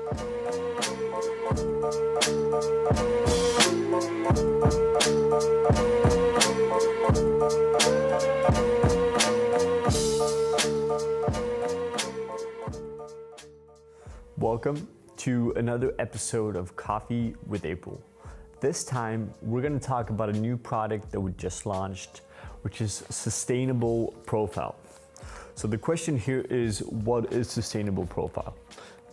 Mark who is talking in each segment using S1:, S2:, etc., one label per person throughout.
S1: Welcome to another episode of Coffee with April. This time, we're going to talk about a new product that we just launched, which is Sustainable Profile. So the question here is, what is Sustainable Profile?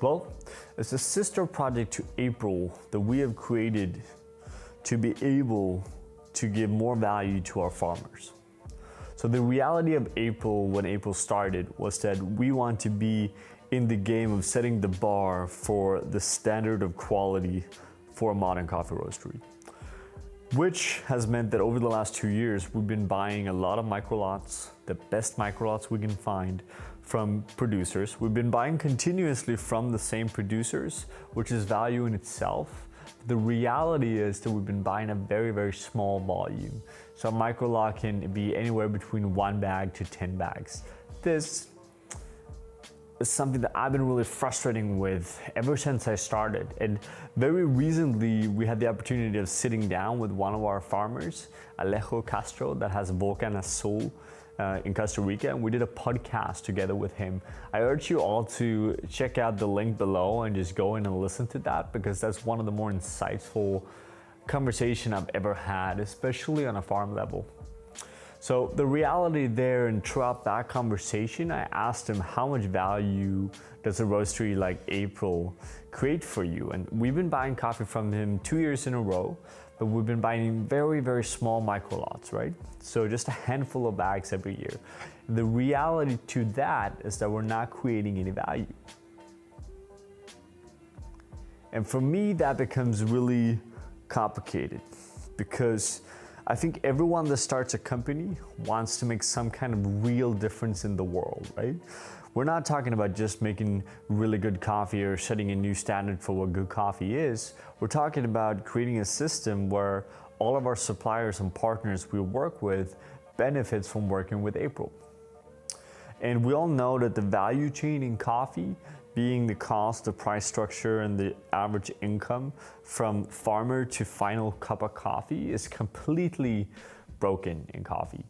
S1: Well, it's a sister project to April that we have created to be able to give more value to our farmers. So the reality of April, when April started, was that we want to be in the game of setting the bar for the standard of quality for a modern coffee roastery, which has meant that over the last 2 years, we've been buying a lot of microlots, the best microlots we can find from producers. We've been buying continuously from the same producers, which is value in itself. The reality is that we've been buying a very, very small volume. So a microlot can be anywhere between 1 bag to 10 bags. This is something that I've been really frustrating with ever since I started. And very recently, we had the opportunity of sitting down with one of our farmers, Alejo Castro, that has Volcan Azul in Costa Rica, and we did a podcast together with him. I urge you all to check out the link below and just go in and listen to that, because that's one of the more insightful conversation I've ever had, especially on a farm level. So the reality there, and throughout that conversation, I asked him, how much value does a roastery like April create for you? And we've been buying coffee from him 2 years in a row, but we've been buying very, very small microlots, right? So just a handful of bags every year. The reality to that is that we're not creating any value. And for me, that becomes really complicated, because I think everyone that starts a company wants to make some kind of real difference in the world, right? We're not talking about just making really good coffee or setting a new standard for what good coffee is. We're talking about creating a system where all of our suppliers and partners we work with benefits from working with April. And we all know that the value chain in coffee, being the cost, the price structure, and the average income from farmer to final cup of coffee, is completely broken in coffee.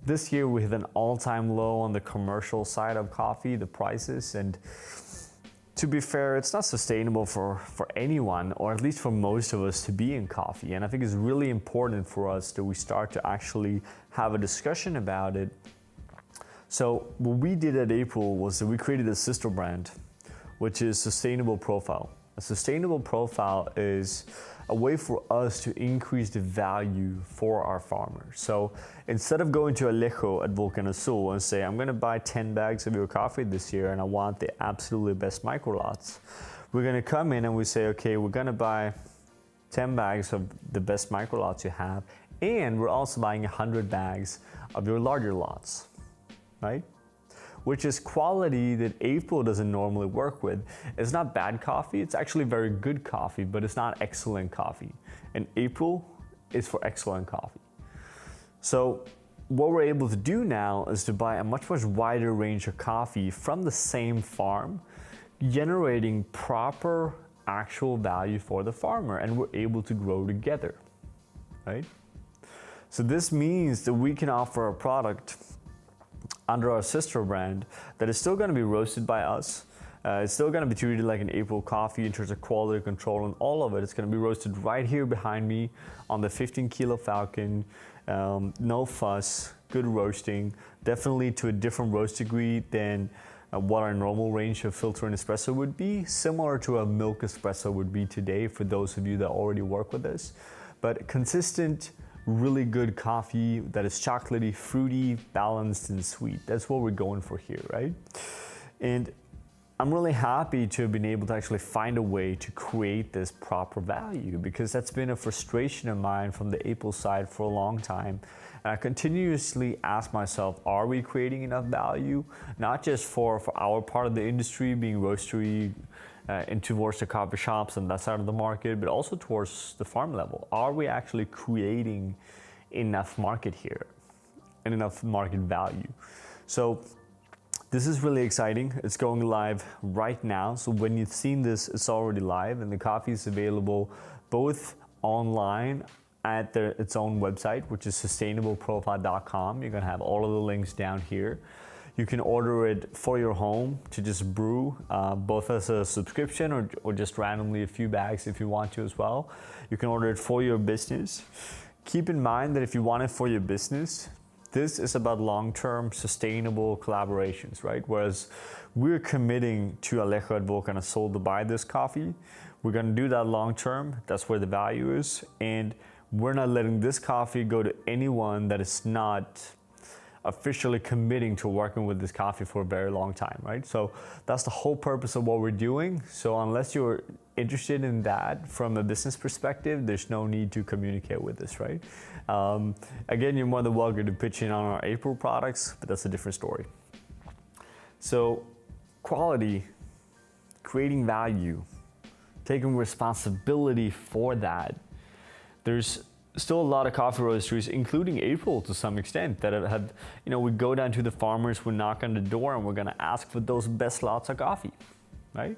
S1: This year we hit an all-time low on the commercial side of coffee, the prices, and to be fair, it's not sustainable for anyone, or at least for most of us, to be in coffee. And I think it's really important for us that we start to actually have a discussion about it. So what we did at April was that we created a sister brand, which is Sustainable Profile. A Sustainable Profile is a way for us to increase the value for our farmers. So instead of going to Alejo at Volcan Azul and say, I'm gonna buy 10 bags of your coffee this year and I want the absolutely best microlots, we're gonna come in and we say, okay, we're gonna buy 10 bags of the best microlots you have, and we're also buying 100 bags of your larger lots, right? Which is quality that April doesn't normally work with. It's not bad coffee, it's actually very good coffee, but it's not excellent coffee. And April is for excellent coffee. So what we're able to do now is to buy a much wider range of coffee from the same farm, generating proper actual value for the farmer, and we're able to grow together, right? So this means that we can offer a product under our sister brand that is still going to be roasted by us. It's still going to be treated like an April coffee in terms of quality control and all of it. It's going to be roasted right here behind me on the 15 kilo Falcon. No fuss, good roasting, definitely to a different roast degree than what our normal range of filter and espresso would be, similar to a milk espresso would be today for those of you that already work with us. But consistent, really good coffee that is chocolatey, fruity, balanced, and sweet. That's what we're going for here, right? And I'm really happy to have been able to actually find a way to create this proper value, because that's been a frustration of mine from the April side for a long time. And I continuously ask myself, are we creating enough value? Not just for our part of the industry, being roastery, and towards the coffee shops and that side of the market, but also towards the farm level. Are we actually creating enough market here and enough market value? So This is really exciting. It's going live right now. So when you've seen this, it's already live, and the coffee is available both online at its own website, which is sustainableprofile.com. You're gonna have all of the links down here. You can order it for your home to just brew, both as a subscription or just randomly a few bags if you want to as well. You can order it for your business. Keep in mind that if you want it for your business, this is about long-term sustainable collaborations, right? Whereas we're committing to Alejo at Volcán Azul to buy this coffee. We're gonna do that long-term. That's where the value is. And we're not letting this coffee go to anyone that is not officially committing to working with this coffee for a very long time, right? So that's the whole purpose of what we're doing. So unless you're interested in that from a business perspective, there's no need to communicate with us, right? Again, you're more than welcome to pitch in on our April products, but that's a different story. So quality, creating value, taking responsibility for that. There's still a lot of coffee roasteries, including April to some extent, that have, we go down to the farmers, we knock on the door, and we're gonna ask for those best lots of coffee, right?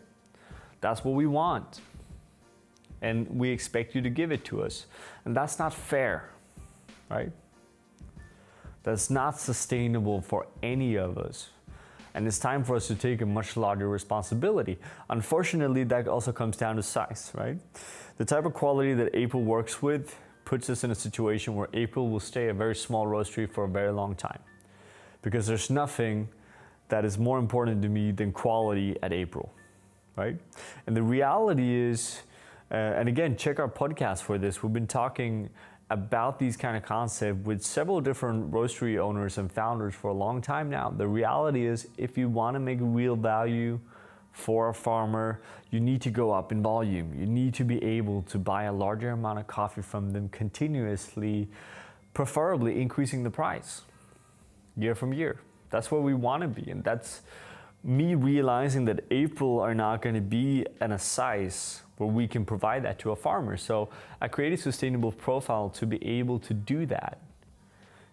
S1: That's what we want. And we expect you to give it to us. And that's not fair, right? That's not sustainable for any of us. And it's time for us to take a much larger responsibility. Unfortunately, that also comes down to size, right? The type of quality that April works with puts us in a situation where April will stay a very small roastery for a very long time. Because there's nothing that is more important to me than quality at April, right? And the reality is, and again, check our podcast for this. We've been talking about these kind of concepts with several different roastery owners and founders for a long time now. The reality is, if you want to make real value for a farmer, you need to go up in volume. You need to be able to buy a larger amount of coffee from them continuously, preferably increasing the price year from year. That's where we want to be. And that's me realizing that April are not going to be in a size where we can provide that to a farmer. So I created Sustainable Profile to be able to do that,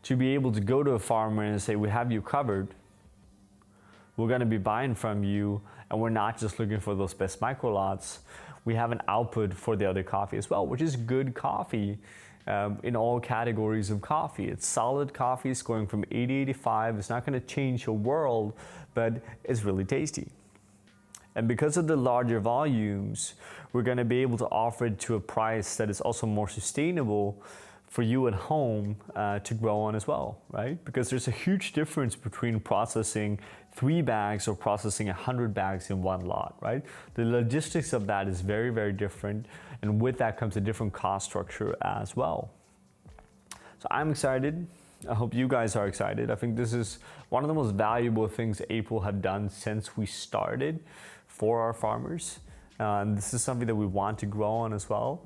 S1: to be able to go to a farmer and say, we have you covered. We're going to be buying from you, and we're not just looking for those best micro lots. We have an output for the other coffee as well, which is good coffee in all categories of coffee. It's solid coffee, scoring from 80-85. It's not going to change your world, but it's really tasty. And because of the larger volumes, we're going to be able to offer it to a price that is also more sustainable for you at home to grow on as well, right? Because there's a huge difference between processing 3 bags or processing 100 bags in one lot, right? The logistics of that is very, very different. And with that comes a different cost structure as well. So I'm excited. I hope you guys are excited. I think this is one of the most valuable things April have done since we started for our farmers. And this is something that we want to grow on as well.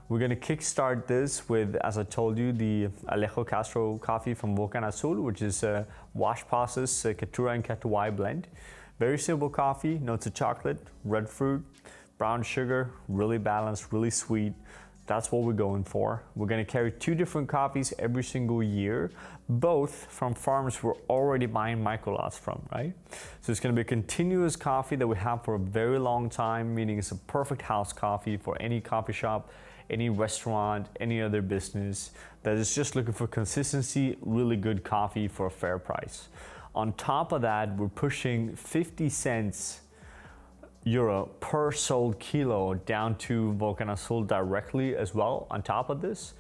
S1: We're going to kickstart this with, as I told you, the Alejo Castro coffee from Volcán Azul, which is a wash process Caturra and Catuai blend. Very simple coffee, notes of chocolate, red fruit, brown sugar, really balanced, really sweet. That's what we're going for. We're going to carry 2 different coffees every single year, both from farms we're already buying microlots from, right? So it's going to be a continuous coffee that we have for a very long time, meaning it's a perfect house coffee for any coffee shop, any restaurant, any other business that is just looking for consistency, really good coffee for a fair price. On top of that, we're pushing 50 cents euro per sold kilo down to Volcán Azul directly as well. On top of this,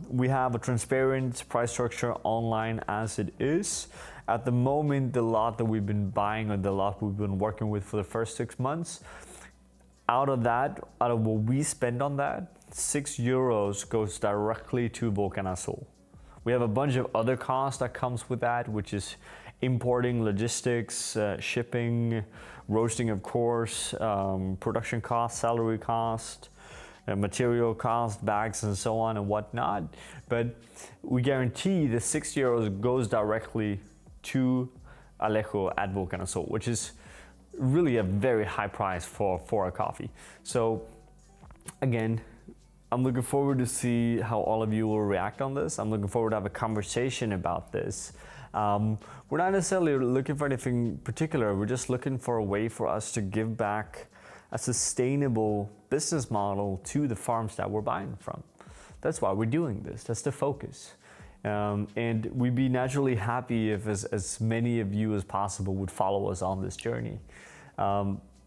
S1: we have a transparent price structure online as it is. At the moment, the lot that we've been buying or the lot we've been working with for the first 6 months, out of what we spend on that, 6 euros goes directly to Volcán Azul. We have a bunch of other costs that comes with that, which is importing, logistics, shipping, roasting, of course, production cost, salary cost, material cost, bags and so on and whatnot. But we guarantee the 6 euros goes directly to Alejo at Volcán Azul, which is really a very high price for a coffee. So again, I'm looking forward to see how all of you will react on this. I'm looking forward to have a conversation about this. We're not necessarily looking for anything particular. We're just looking for a way for us to give back a sustainable business model to the farms that we're buying from. That's why we're doing this. That's the focus. And we'd be naturally happy if as many of you as possible would follow us on this journey.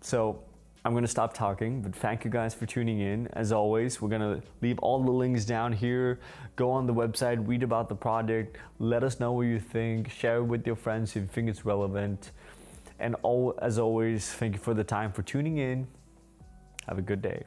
S1: So I'm going to stop talking, but thank you guys for tuning in. As always, we're going to leave all the links down here. Go on the website, read about the project, let us know what you think, share it with your friends if you think it's relevant. And as always, thank you for the time for tuning in. Have a good day.